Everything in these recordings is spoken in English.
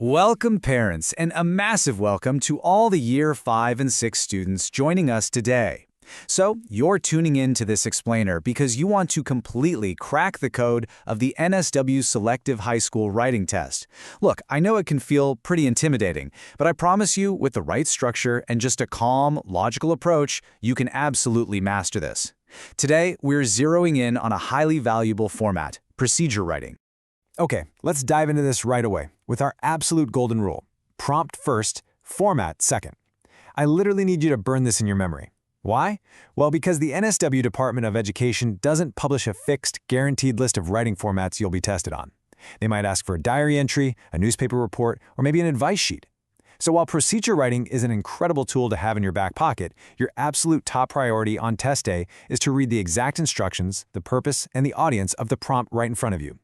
Welcome, parents, and a massive welcome to all the Year 5 and 6 students joining us today. So, you're tuning in to this explainer because you want to completely crack the code of the NSW Selective High School Writing Test. Look, I know it can feel pretty intimidating, but I promise you, with the right structure and just a calm, logical approach, you can absolutely master this. Today, we're zeroing in on a highly valuable format, procedure writing. Okay, let's dive into this right away with our absolute golden rule. Prompt first, format second. I literally need you to burn this in your memory. Why? Well, because the NSW Department of Education doesn't publish a fixed, guaranteed list of writing formats you'll be tested on. They might ask for a diary entry, a newspaper report, or maybe an advice sheet. So while procedure writing is an incredible tool to have in your back pocket, your absolute top priority on test day is to read the exact instructions, the purpose, and the audience of the prompt right in front of you.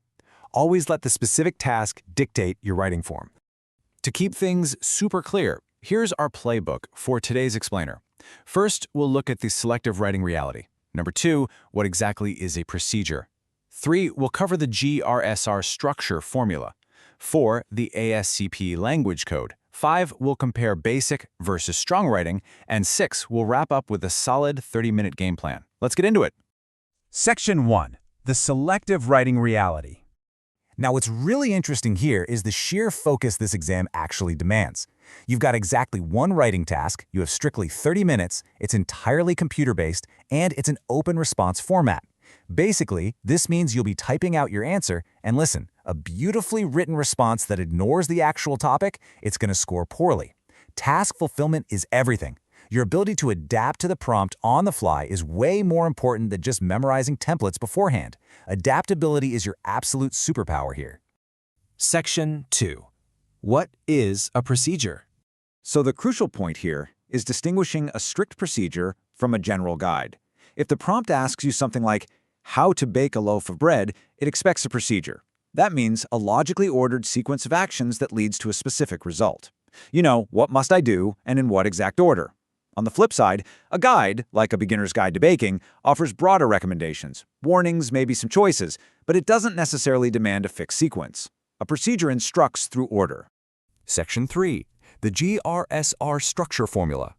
Always let the specific task dictate your writing form. To keep things super clear, here's our playbook for today's explainer. First, we'll look at the selective writing reality. Number 2, what exactly is a procedure? 3, we'll cover the GRSR structure formula. 4, the ASCP language code. 5, we'll compare basic versus strong writing. And 6, we'll wrap up with a solid 30-minute game plan. Let's get into it. Section 1. The selective writing reality. Now, what's really interesting here is the sheer focus this exam actually demands. You've got exactly one writing task, you have strictly 30 minutes, it's entirely computer-based, and it's an open response format. Basically, this means you'll be typing out your answer, and listen, a beautifully written response that ignores the actual topic, it's going to score poorly. Task fulfillment is everything. Your ability to adapt to the prompt on the fly is way more important than just memorizing templates beforehand. Adaptability is your absolute superpower here. Section 2. What is a procedure? So the crucial point here is distinguishing a strict procedure from a general guide. If the prompt asks you something like, how to bake a loaf of bread, it expects a procedure. That means a logically ordered sequence of actions that leads to a specific result. You know, what must I do and in what exact order? On the flip side, a guide, like a beginner's guide to baking, offers broader recommendations, warnings, maybe some choices, but it doesn't necessarily demand a fixed sequence. A procedure instructs through order. Section 3. The GRSR structure formula.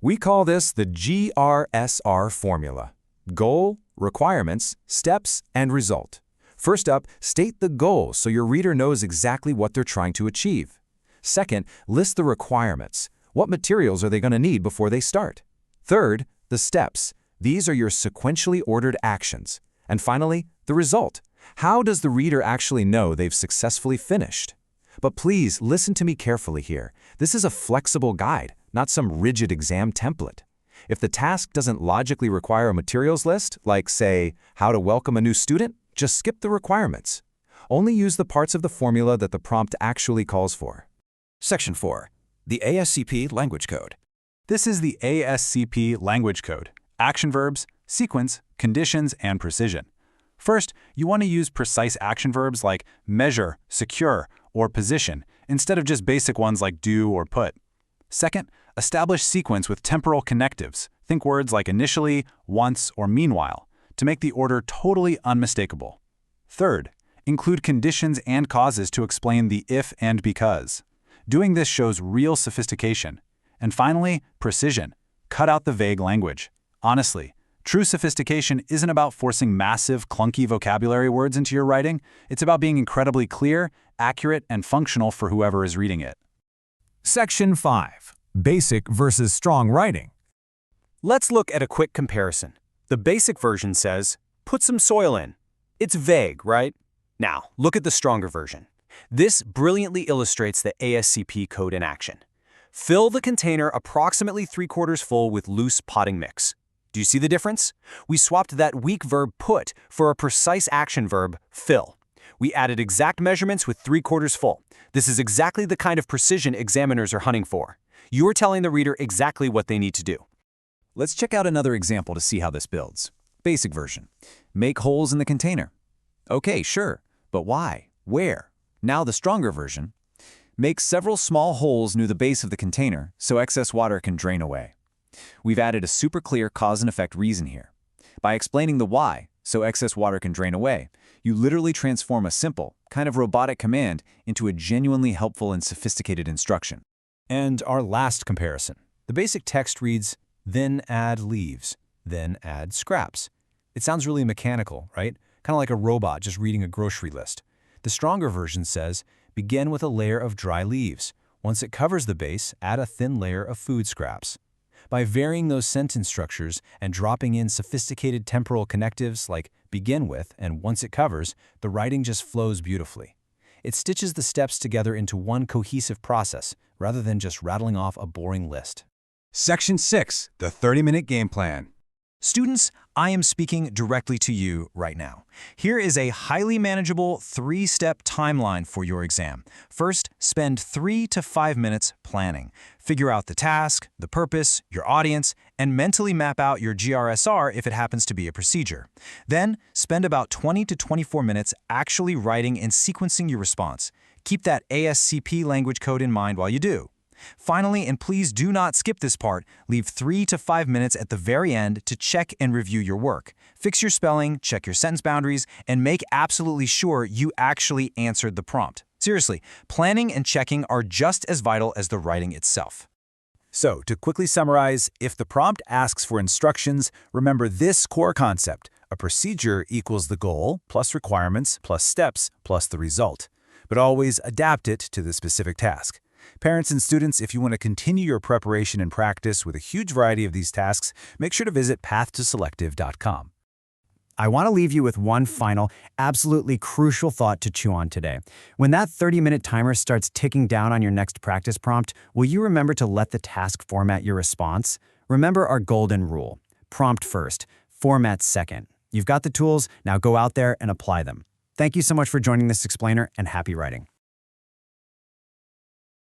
We call this the GRSR formula. Goal, requirements, steps, and result. First up, state the goal so your reader knows exactly what they're trying to achieve. Second, list the requirements. What materials are they going to need before they start? Third, the steps. These are your sequentially ordered actions. And finally, the result. How does the reader actually know they've successfully finished? But please listen to me carefully here. This is a flexible guide, not some rigid exam template. If the task doesn't logically require a materials list, like, say, how to welcome a new student, just skip the requirements. Only use the parts of the formula that the prompt actually calls for. Section 4. The ASCP language code. This is the ASCP language code. Action verbs, sequence, conditions, and precision. First, you want to use precise action verbs like measure, secure, or position, instead of just basic ones like do or put. Second, establish sequence with temporal connectives. Think words like initially, once, or meanwhile, to make the order totally unmistakable. Third, include conditions and causes to explain the if and because. Doing this shows real sophistication. And finally, precision. Cut out the vague language. Honestly, true sophistication isn't about forcing massive, clunky vocabulary words into your writing. It's about being incredibly clear, accurate, and functional for whoever is reading it. Section 5. Basic versus strong writing. Let's look at a quick comparison. The basic version says, put some soil in. It's vague, right? Now, look at the stronger version. This brilliantly illustrates the ASCP code in action. Fill the container approximately 3/4 full with loose potting mix. Do you see the difference? We swapped that weak verb put for a precise action verb fill. We added exact measurements with 3/4 full. This is exactly the kind of precision examiners are hunting for. You are telling the reader exactly what they need to do. Let's check out another example to see how this builds. Basic version. Make holes in the container. Okay, sure, but why? Where? Now the stronger version. Make several small holes near the base of the container so excess water can drain away. We've added a super clear cause and effect reason here. By explaining the why, so excess water can drain away, You literally transform a simple, kind of robotic command into a genuinely helpful and sophisticated instruction. And our last comparison. The basic text reads, then add leaves, then add scraps. It sounds really mechanical, right? Kind of like a robot just reading a grocery list. The stronger version says, begin with a layer of dry leaves. Once it covers the base, add a thin layer of food scraps. By varying those sentence structures and dropping in sophisticated temporal connectives like begin with and once it covers, the writing just flows beautifully. It stitches the steps together into one cohesive process, rather than just rattling off a boring list. Section 6, the 30-minute game plan. Students, I am speaking directly to you right now. Here is a highly manageable 3-step timeline for your exam. First, spend 3 to 5 minutes planning. Figure out the task, the purpose, your audience, and mentally map out your GRSR if it happens to be a procedure. Then, spend about 20 to 24 minutes actually writing and sequencing your response. Keep that ASCP language code in mind while you do. Finally, and please do not skip this part, leave 3 to 5 minutes at the very end to check and review your work. Fix your spelling, check your sentence boundaries, and make absolutely sure you actually answered the prompt. Seriously, planning and checking are just as vital as the writing itself. So, to quickly summarize, if the prompt asks for instructions, remember this core concept. A procedure equals the goal, plus requirements, plus steps, plus the result. But always adapt it to the specific task. Parents and students, if you want to continue your preparation and practice with a huge variety of these tasks, make sure to visit pathtoselective.com. I want to leave you with one final, absolutely crucial thought to chew on today. When that 30-minute timer starts ticking down on your next practice prompt, will you remember to let the task format your response? Remember our golden rule. Prompt first, format second. You've got the tools, now go out there and apply them. Thank you so much for joining this explainer, and happy writing.